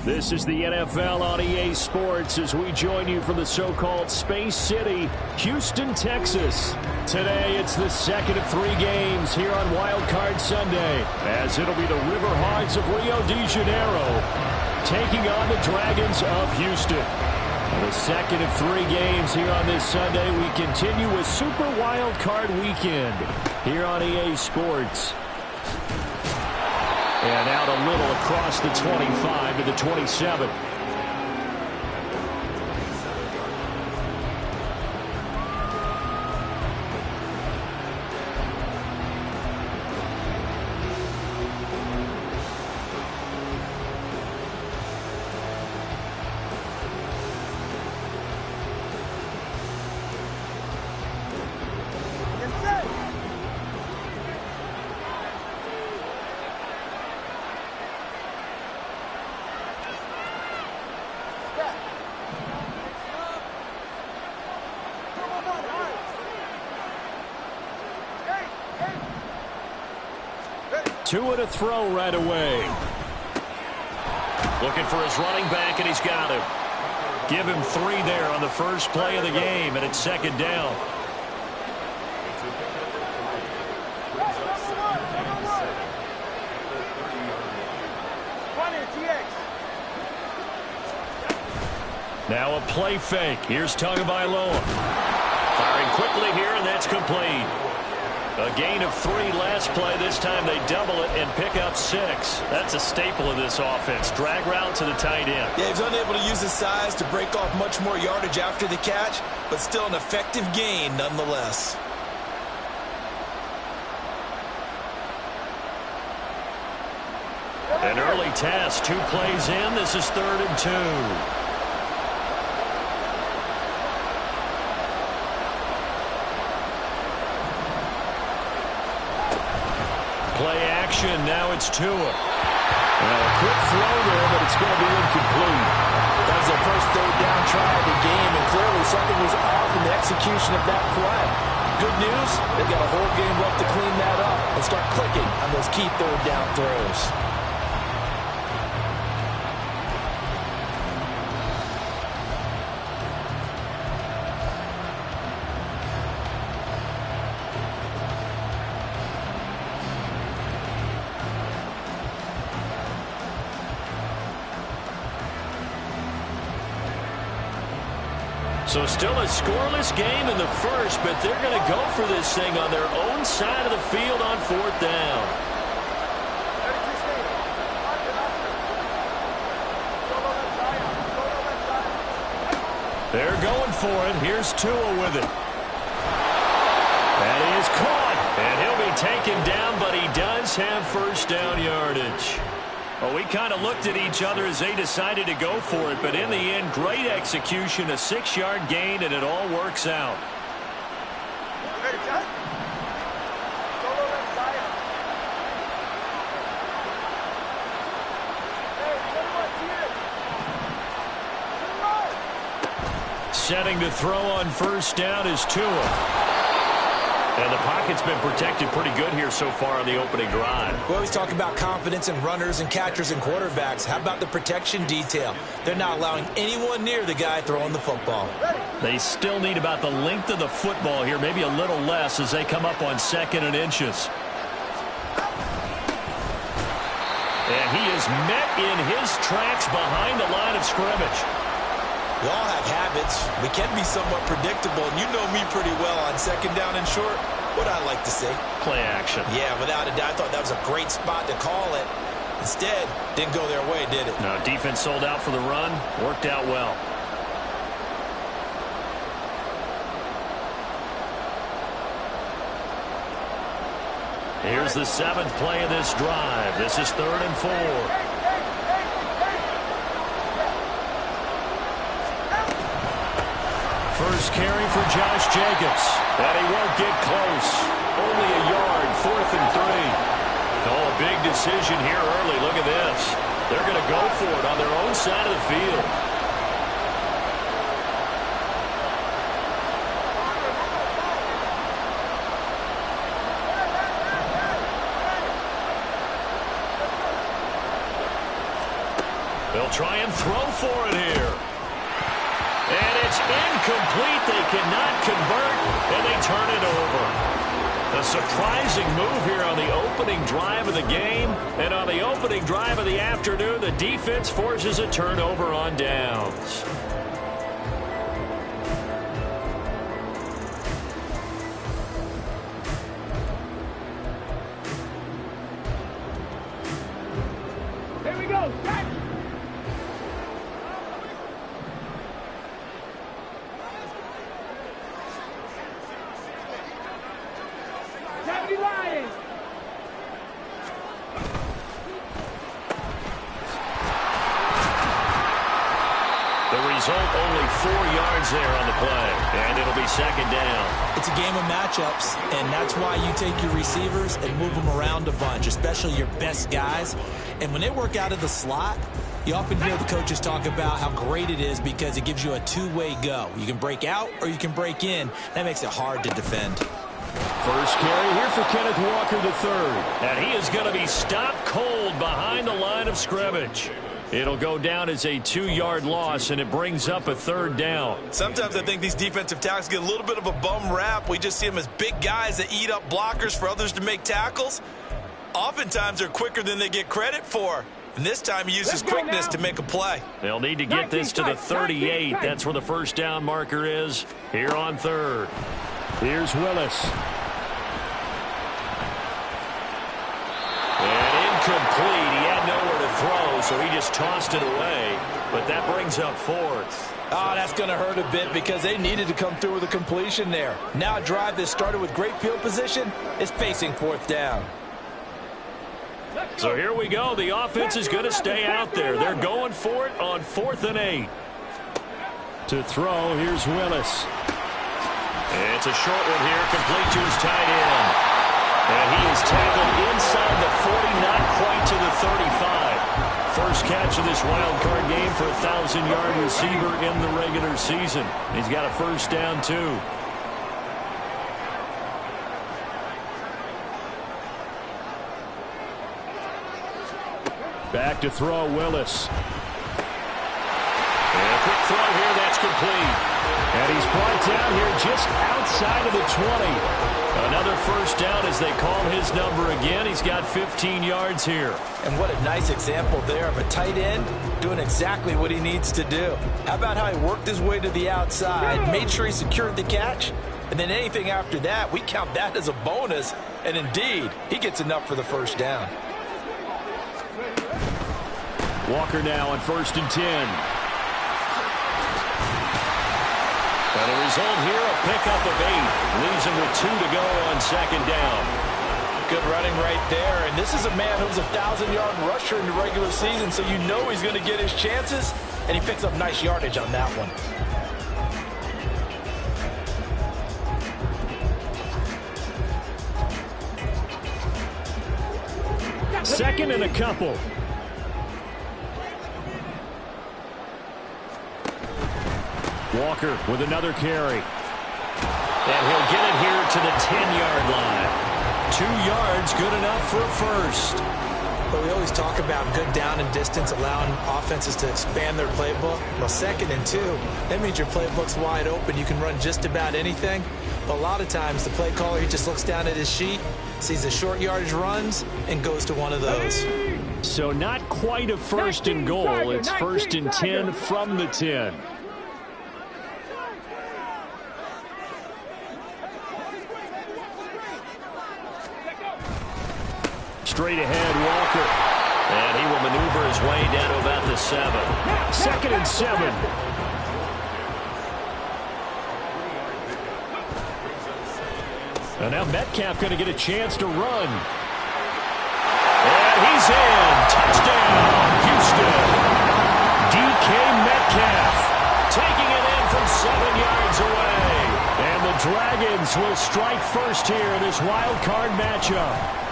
This is the NFL on EA Sports as we join you from the so-called Space City, Houston, Texas. Today, it's the second of 3 games here on Wild Card Sunday, as it'll be the River Hearts of Rio de Janeiro taking on the Dragons of Houston. The second of 3 games here on this Sunday, we continue with Super Wild Card Weekend here on EA Sports. And out a little across the 25 to the 27. Two and a throw right away. Looking for his running back, and he's got him. Give him 3 there on the first play of the game, and it's second down. Now a play fake. Here's Tagovailoa. Firing quickly here, and that's complete. A gain of 3 last play. This time they double it and pick up 6. That's a staple of this offense. Drag route to the tight end. Yeah, he's unable to use his size to break off much more yardage after the catch, but still an effective gain nonetheless. An early test. 2 plays in. This is 3rd and 2. Play action, now it's Tua. Well, a quick throw there, but it's going to be incomplete. That was their first 3rd down try of the game, and clearly something was off in the execution of that play. Good news, they've got a whole game left to clean that up and start clicking on those key 3rd down throws. So still a scoreless game in the first, but they're going to go for this thing on their own side of the field on 4th down. They're going for it. Here's Tua with it. That is caught, and he'll be taken down, but he does have first down yardage. Well, we kind of looked at each other as they decided to go for it, but in the end, great execution, a 6-yard gain, and it all works out. Setting to throw on first down is Tua. And the pocket's been protected pretty good here so far on the opening drive. We always talk about confidence in runners and catchers and quarterbacks. How about the protection detail? They're not allowing anyone near the guy throwing the football. They still need about the length of the football here, maybe a little less as they come up on 2nd and inches. And he is met in his tracks behind the line of scrimmage. We all have habits. We can be somewhat predictable, and you know me pretty well on 2nd down and short. What I like to say. Play action. Yeah, without a doubt. I thought that was a great spot to call it. Instead, didn't go their way, did it? No, defense sold out for the run. Worked out well. Here's the 7th play of this drive. This is 3rd and 4. First carry for Josh Jacobs. And he won't get close. Only a yard, 4th and 3. Oh, a big decision here early. Look at this. They're going to go for it on their own side of the field. They'll try and throw for it here. And it's incomplete. They cannot convert, and they turn it over. A surprising move here on the opening drive of the game. And on the opening drive of the afternoon, the defense forces a turnover on downs. Here we go. Catch. Tabby Lions. The result, only 4 yards there on the play, and it'll be second down. It's a game of matchups, and that's why you take your receivers and move them around a bunch, especially your best guys. And when they work out of the slot, you often hear the coaches talk about how great it is because it gives you a two-way go. You can break out or you can break in. That makes it hard to defend. First carry here for Kenneth Walker III. And he is going to be stopped cold behind the line of scrimmage. It'll go down as a 2-yard loss, and it brings up a third down. Sometimes I think these defensive tackles get a little bit of a bum rap. We just see them as big guys that eat up blockers for others to make tackles. Oftentimes they're quicker than they get credit for. And this time he uses quickness to make a play. They'll need to get this to the 38. That's where the first down marker is here on third. Here's Willis. And incomplete. He had nowhere to throw, so he just tossed it away. But that brings up fourth. Oh, that's going to hurt a bit because they needed to come through with a completion there. Now a drive that started with great field position is facing fourth down. So here we go. The offense is going to stay out there. They're going for it on 4th and 8. To throw, here's Willis. It's a short one here, complete to his tight end. And he is tackled inside the 40, not quite to the 35. First catch of this wild card game for a 1,000-yard receiver in the regular season. He's got a first down, too. Back to throw, Willis. And a quick throw here, that's complete. And he's brought down here just outside of the 20. Another first down as they call his number again. He's got 15 yards here. And what a nice example there of a tight end doing exactly what he needs to do. How about how he worked his way to the outside, made sure he secured the catch, and then anything after that, we count that as a bonus. And indeed, he gets enough for the first down. Walker now on 1st and 10. And the result here, a pickup of 8. Leaves him with 2 to go on second down. Good running right there. And this is a man who's a 1,000-yard rusher in the regular season, so you know he's going to get his chances, and he picks up nice yardage on that one. Second and a couple. Walker with another carry. And he'll get it here to the 10-yard line. 2 yards, good enough for a first. But we always talk about good down and distance, allowing offenses to expand their playbook. Well, 2nd and 2, that means your playbook's wide open. You can run just about anything. But a lot of times, the play caller, he just looks down at his sheet, sees the short yardage runs, and goes to one of those. So not quite a first and goal. It's 1st and 10 from the 10. Straight ahead, Walker. And he will maneuver his way down to about the 7. 2nd and 7. And now Metcalf going to get a chance to run. And he's in. Touchdown, Houston. DK Metcalf taking it in from 7 yards away. And the Dragons will strike first here in this wild card matchup.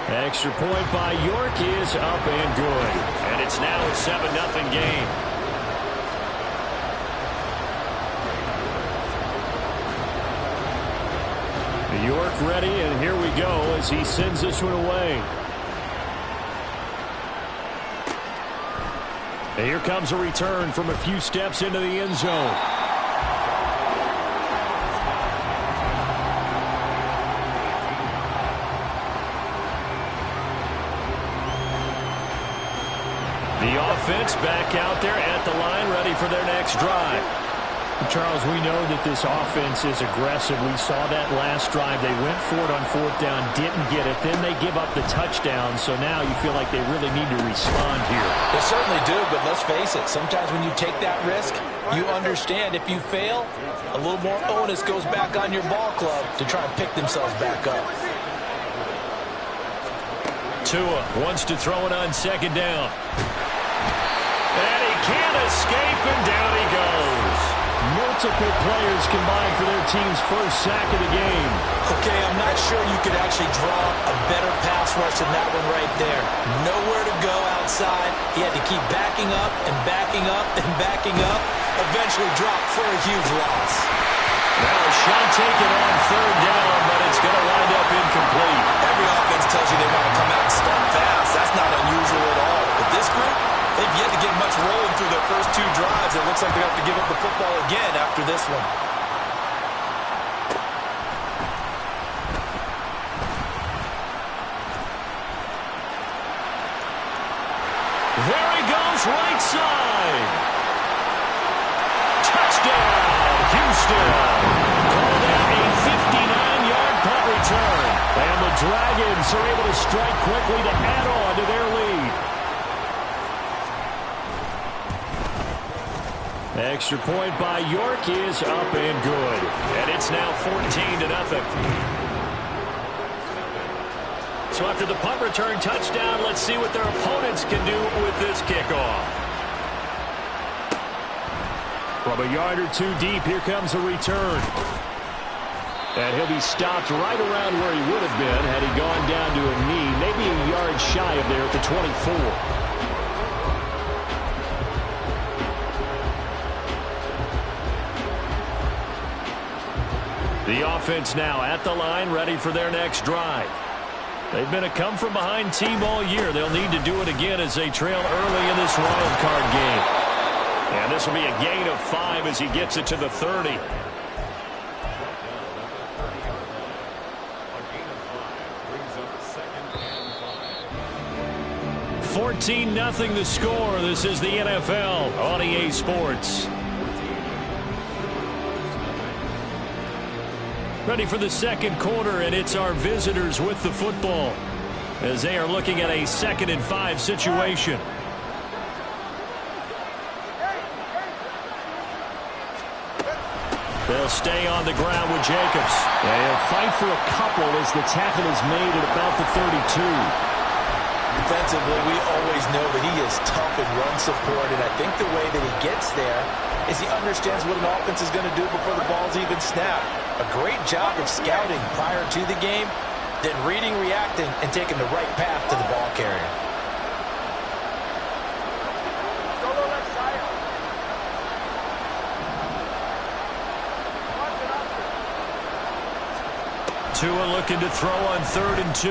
Extra point by York is up and good. And it's now a 7-0 game. York ready, and here we go as he sends this one away. And here comes a return from a few steps into the end zone. The offense back out there at the line, ready for their next drive. Charles, we know that this offense is aggressive. We saw that last drive. They went for it on fourth down, didn't get it. Then they give up the touchdown. So now you feel like they really need to respond here. They certainly do, but let's face it. Sometimes when you take that risk, you understand if you fail, a little more onus goes back on your ball club to try and pick themselves back up. Tua wants to throw it on second down. And he can't escape, and down he goes. Multiple players combined for their team's first sack of the game. Okay, I'm not sure you could actually draw a better pass rush than that one right there. Nowhere to go outside. He had to keep backing up and backing up and backing up. Eventually dropped for a huge loss. Now a shot taken on third down, but it's going to wind up incomplete. Every offense tells you they want to come out and start fast. That's not unusual at all. But this group, they've yet to get much rolling through their first two drives. It looks like they have to give up the football again after this one. There he goes, right side. Touchdown, Houston. Called out a 59-yard punt return. And the Dragons are able to strike quickly to add on to their lead. Extra point by York is up and good. And it's now 14-0. So after the punt return touchdown, let's see what their opponents can do with this kickoff. From a yard or two deep, here comes a return. And he'll be stopped right around where he would have been had he gone down to a knee, maybe a yard shy of there at the 24. The offense now at the line, ready for their next drive. They've been a come-from-behind team all year. They'll need to do it again as they trail early in this wild card game. And this will be a gain of 5 as he gets it to the 30. 14-0 the score. This is the NFL on EA Sports. Ready for the second quarter, and it's our visitors with the football as they are looking at a 2nd and 5 situation. They'll stay on the ground with Jacobs. They'll fight for a couple as the tackle is made at about the 32. Defensively, we always know that he is tough in run support, and I think the way that he gets there is he understands what an offense is going to do before the ball's even snapped. A great job of scouting prior to the game, then reading, reacting, and taking the right path to the ball carrier. Tua looking to throw on 3rd and 2.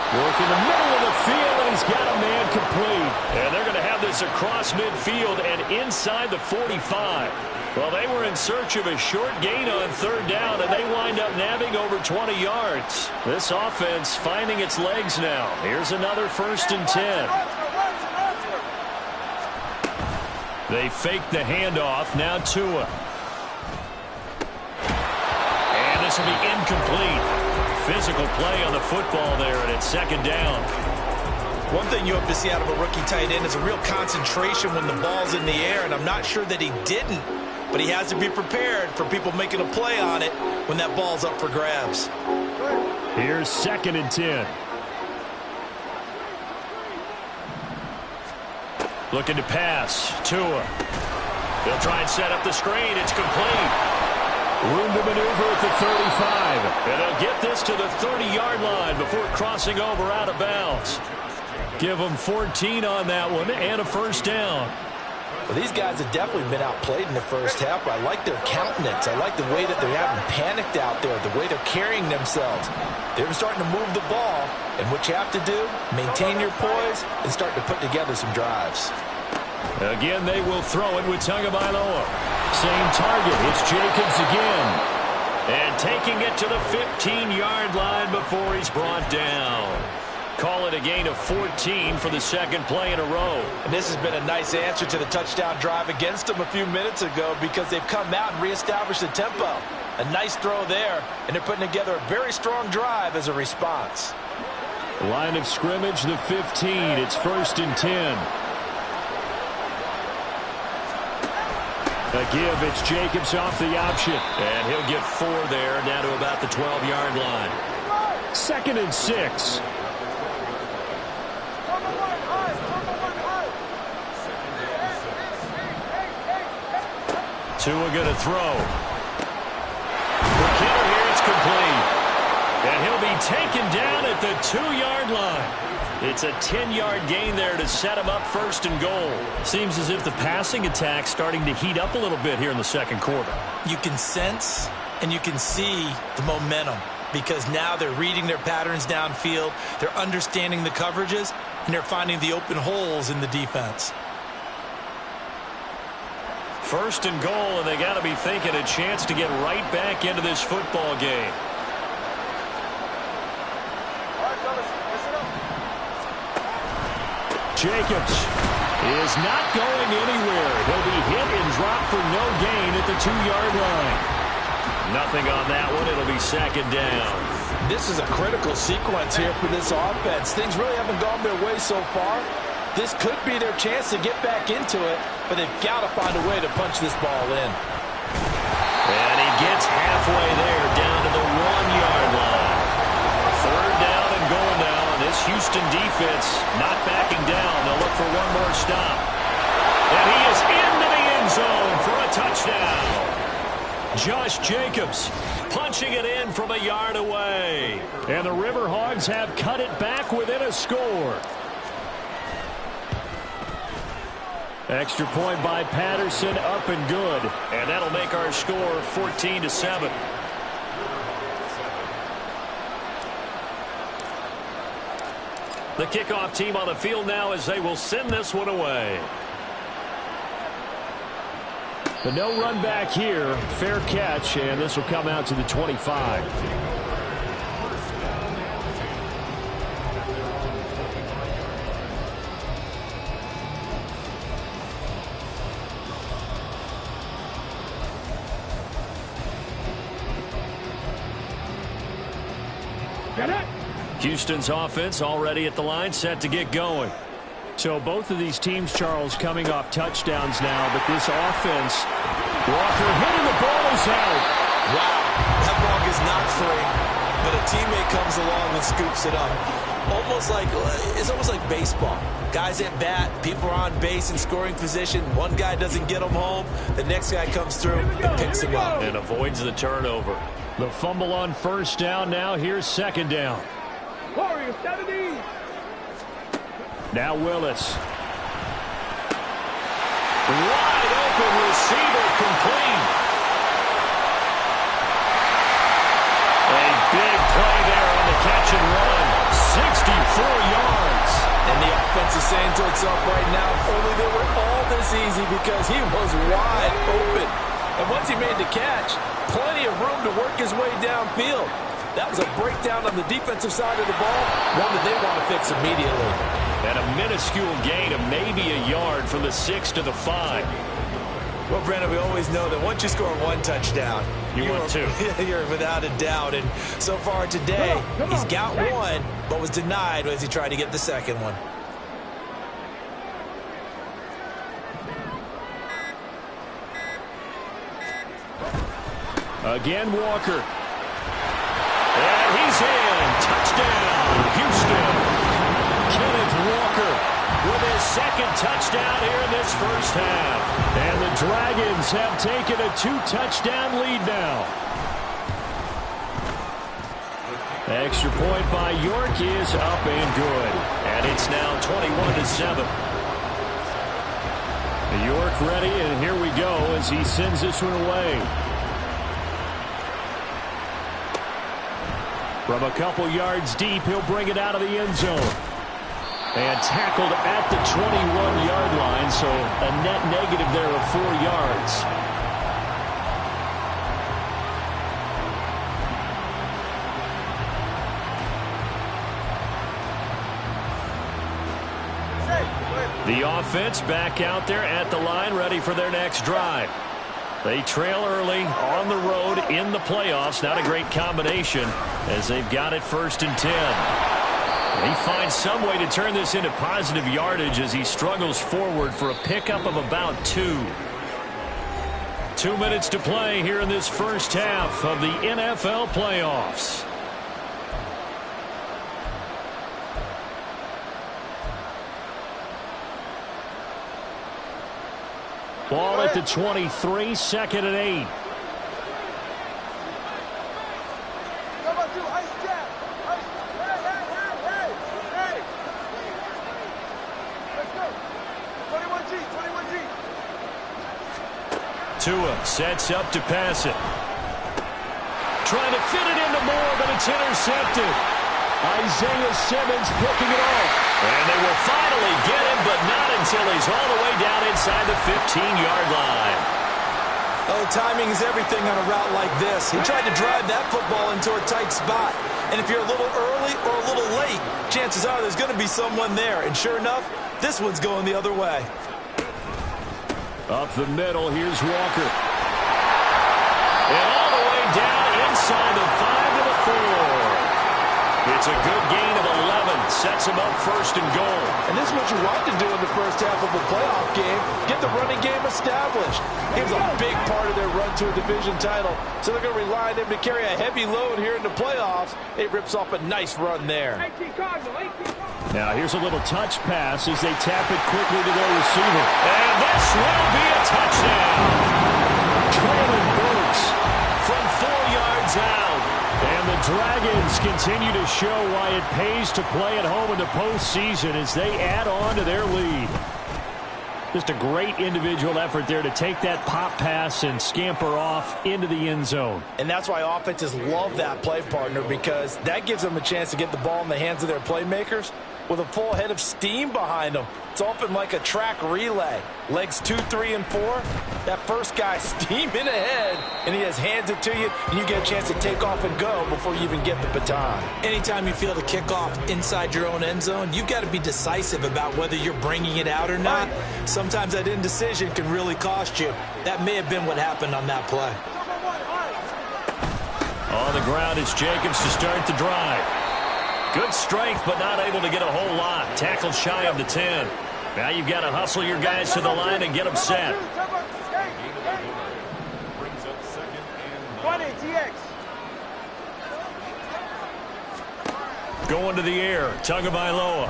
Work in the middle of the field, and he's got a man complete. And they're going to have this across midfield and inside the 45. Well, they were in search of a short gain on 3rd down, and they wind up nabbing over 20 yards. This offense finding its legs now. Here's another 1st and 10. They fake the handoff. Now Tua. And this will be incomplete. Physical play on the football there, and it's 2nd down. One thing you hope to see out of a rookie tight end is a real concentration when the ball's in the air, and I'm not sure that he didn't, but he has to be prepared for people making a play on it when that ball's up for grabs. Here's 2nd and 10. Looking to pass. Tua. They'll try and set up the screen. It's complete. Room to maneuver at the 35. And they'll get this to the 30-yard line before crossing over out of bounds. Give them 14 on that one and a 1st down. Well, these guys have definitely been outplayed in the first half, but I like their countenance. I like the way that they haven't panicked out there, the way they're carrying themselves. They're starting to move the ball, and what you have to do, maintain your poise and start to put together some drives. Again, they will throw it with Tagovailoa. Same target. It's Jacobs again. And taking it to the 15-yard line before he's brought down. Call it a gain of 14 for the second play in a row. And this has been a nice answer to the touchdown drive against them a few minutes ago because they've come out and reestablished the tempo. A nice throw there, and they're putting together a very strong drive as a response. Line of scrimmage, the 15. It's 1st and 10. A give, it's Jacobs off the option. And he'll get 4 there, down to about the 12-yard line. 2nd and 6. Tua going to throw. The killer here, it's complete. And he'll be taken down at the 2-yard line. It's a 10-yard gain there to set him up 1st and goal. Seems as if the passing attack's starting to heat up a little bit here in the second quarter. You can sense and you can see the momentum because now they're reading their patterns downfield, they're understanding the coverages, and they're finding the open holes in the defense. 1st and goal, and they got to be thinking a chance to get right back into this football game. Jacobs is not going anywhere. He'll be hit and dropped for no gain at the 2-yard line. Nothing on that one. It'll be 2nd down. This is a critical sequence here for this offense. Things really haven't gone their way so far. This could be their chance to get back into it, but they've got to find a way to punch this ball in. And he gets halfway there, down to the 1-yard line. 3rd down and goal now. This Houston defense not backing down. They'll look for one more stop. And he is into the end zone for a touchdown. Josh Jacobs punching it in from a yard away. And the Riverhogs have cut it back within a score. Extra point by Patterson, up and good. And that'll make our score 14-7. The kickoff team on the field now as they will send this one away. The no run back here. Fair catch, and this will come out to the 25. Houston's offense already at the line, set to get going. So both of these teams, Charles, coming off touchdowns now, but this offense, Walker hitting the ball is out. Wow, that ball is not free, but a teammate comes along and scoops it up. It's almost like baseball. Guys at bat, people are on base in scoring position. One guy doesn't get them home. The next guy comes through and picks him up. And avoids the turnover. The fumble on 1st down. Now here's 2nd down. Warriors, 70. Now Willis. Wide open receiver, complete. A big play there on the catch and run. 64 yards. And the offense is saying to itself right now, if only they were all this easy because he was wide open. And once he made the catch, plenty of room to work his way downfield. That was a breakdown on the defensive side of the ball, one that they want to fix immediately. And a minuscule gain of maybe a yard from the 6 to the 5. Well, Brandon, we always know that once you score one touchdown, you want two. You're without a doubt. And so far today, he's got one, but was denied as he tried to get the second one. Again, Walker. And he's in. Touchdown, Houston. Kenneth Walker with his 2nd touchdown here in this first half. And the Dragons have taken a 2-touchdown lead now. Extra point by York is up and good. And it's now 21-7. York ready, and here we go as he sends this one away. From a couple yards deep, he'll bring it out of the end zone. And tackled at the 21-yard line, so a net negative there of 4 yards. The offense back out there at the line, ready for their next drive. They trail early on the road in the playoffs. Not a great combination as they've got it 1st and 10. He finds some way to turn this into positive yardage as he struggles forward for a pickup of about 2. 2 minutes to play here in this first half of the NFL playoffs. Ball at the 23, 2nd and 8. Tua sets up to pass it. Trying to fit it into Moore, but it's intercepted. Isaiah Simmons picking it off. And they will finally get him, but not until he's all the way down inside the 15-yard line. Oh, timing is everything on a route like this. He tried to drive that football into a tight spot. And if you're a little early or a little late, chances are there's going to be someone there. And sure enough, this one's going the other way. Up the middle, here's Walker. And all the way down inside the 5 to the 4. It's a good gain of 11. Sets him up 1st and goal. And this is what you want to do in the first half of a playoff game. Get the running game established. Gives a big part of their run to a division title. So they're going to rely on him to carry a heavy load here in the playoffs. It rips off a nice run there. Now here's a little touch pass as they tap it quickly to their receiver. And this will be a touchdown. Traylon Burks from 4 yards out. And the Dragons continue to show why it pays to play at home in the postseason as they add on to their lead. Just a great individual effort there to take that pop pass and scamper off into the end zone. And that's why offenses love that play partner, because that gives them a chance to get the ball in the hands of their playmakers with a full head of steam behind them. It's often like a track relay. Legs 2, 3, and 4. That first guy steaming ahead, and he just hands it to you, and you get a chance to take off and go before you even get the baton. Anytime you feel the kickoff inside your own end zone, you've got to be decisive about whether you're bringing it out or not. Sometimes that indecision can really cost you. That may have been what happened on that play. On the ground, it's Jacobs to start the drive. Good strength, but not able to get a whole lot. Tackle shy of the 10. Now you've got to hustle your guys to the line and get them set. Going to the air, Tagovailoa.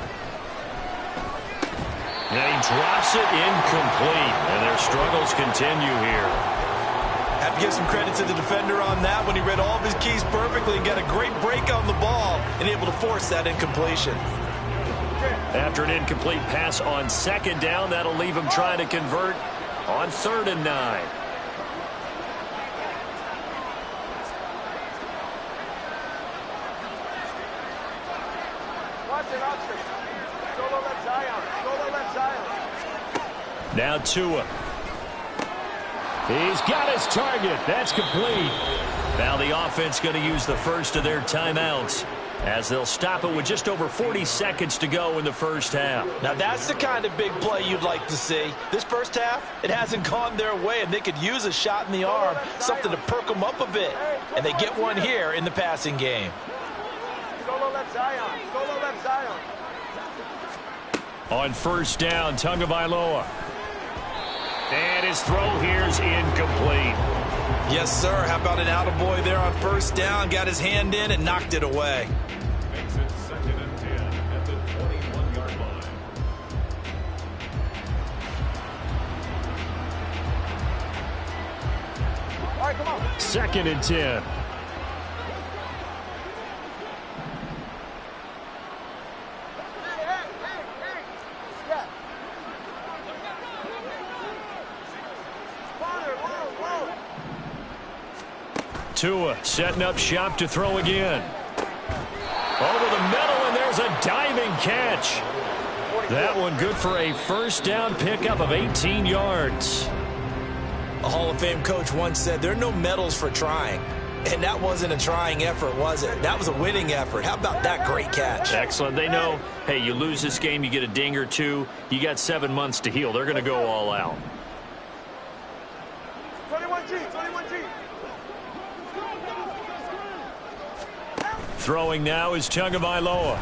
And he drops it incomplete, and their struggles continue here. Have to give some credit to the defender on that when he read all of his keys perfectly and got a great break on the ball and able to force that incompletion. After an incomplete pass on 2nd down, that'll leave him trying to convert on 3rd and 9. Now Tua. He's got his target. That's complete. Now the offense going to use the first of their timeouts as they'll stop it with just over 40 seconds to go in the first half. Now that's the kind of big play you'd like to see. This first half, it hasn't gone their way, and they could use a shot in the arm, something to perk them up a bit. And they get one here in the passing game. Solo left Zion. Solo left Zion. On 1st down, Tagovailoa. And his throw here's incomplete. Yes, sir. How about an attaboy there on 1st down? Got his hand in and knocked it away. Makes it 2nd and 10 at the 21-yard line. All right, come on. 2nd and 10. Tua setting up shop to throw again. Over the middle, and there's a diving catch. That one good for a first down pickup of 18 yards. A Hall of Fame coach once said there are no medals for trying. And that wasn't a trying effort, was it? That was a winning effort. How about that great catch? Excellent. They know, hey, you lose this game, you get a ding or two. You got 7 months to heal. They're going to go all out. 21G, 21G. Throwing now is Tagovailoa.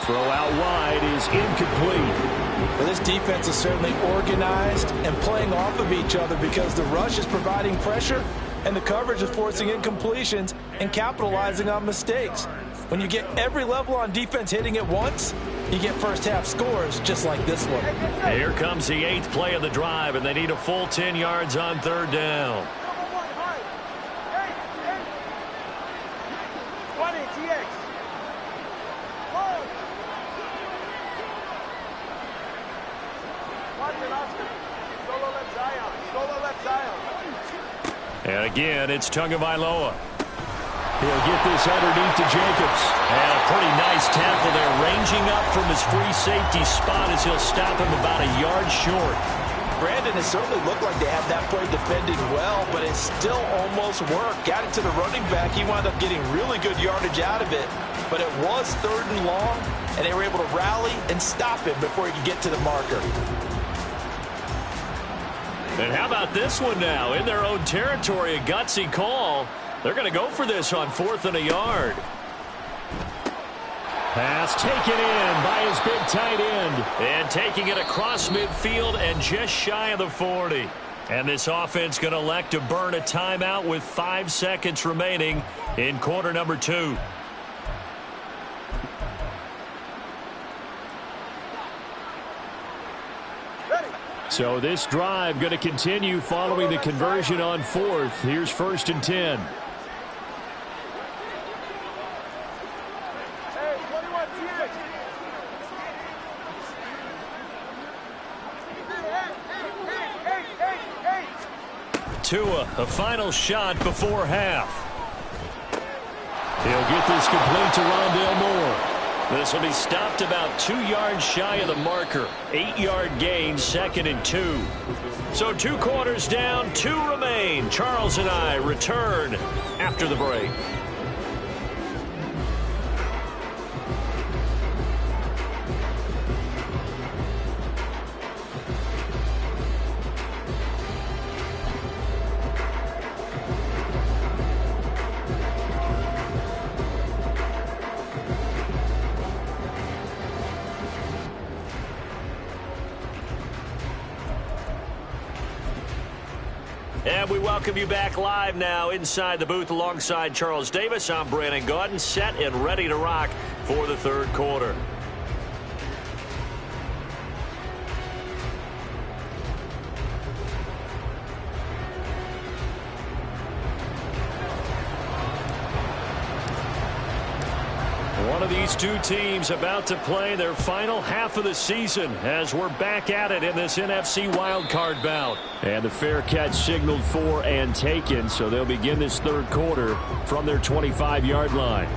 Throw out wide is incomplete. Well, this defense is certainly organized and playing off of each other because the rush is providing pressure and the coverage is forcing incompletions and capitalizing on mistakes. When you get every level on defense hitting at once, you get first half scores just like this one. Here comes the 8th play of the drive, and they need a full 10 yards on 3rd down. 20, TX. Solo left Zion. Solo left Zion. And again, it's Tagovailoa. He'll get this underneath to Jacobs. And a pretty nice tackle there, ranging up from his free safety spot as he'll stop him about a yard short. Brandon, it certainly looked like they had that play defended well, but it still almost worked. Got it to the running back. He wound up getting really good yardage out of it. But it was 3rd and long, and they were able to rally and stop him before he could get to the marker. And how about this one now? In their own territory, a gutsy call. They're going to go for this on 4th and a yard. Pass taken in by his big tight end. And taking it across midfield and just shy of the 40. And this offense going to elect to burn a timeout with 5 seconds remaining in quarter number 2. So this drive going to continue following the conversion on 4th. Here's 1st and 10. Hey, 21 TX. Hey. Tua, a final shot before half. He'll get this complete to Rondale Moore. This will be stopped about 2 yards shy of the marker. 8-yard gain, 2nd and 2. So 2 quarters down, 2 remain. Charles and I return after the break. And we welcome you back live now inside the booth alongside Charles Davis. I'm Brandon Gaudin, set and ready to rock for the 3rd quarter. One of these two teams about to play their final half of the season as we're back at it in this NFC wildcard bout. And the fair catch signaled for and taken, so they'll begin this 3rd quarter from their 25-yard line.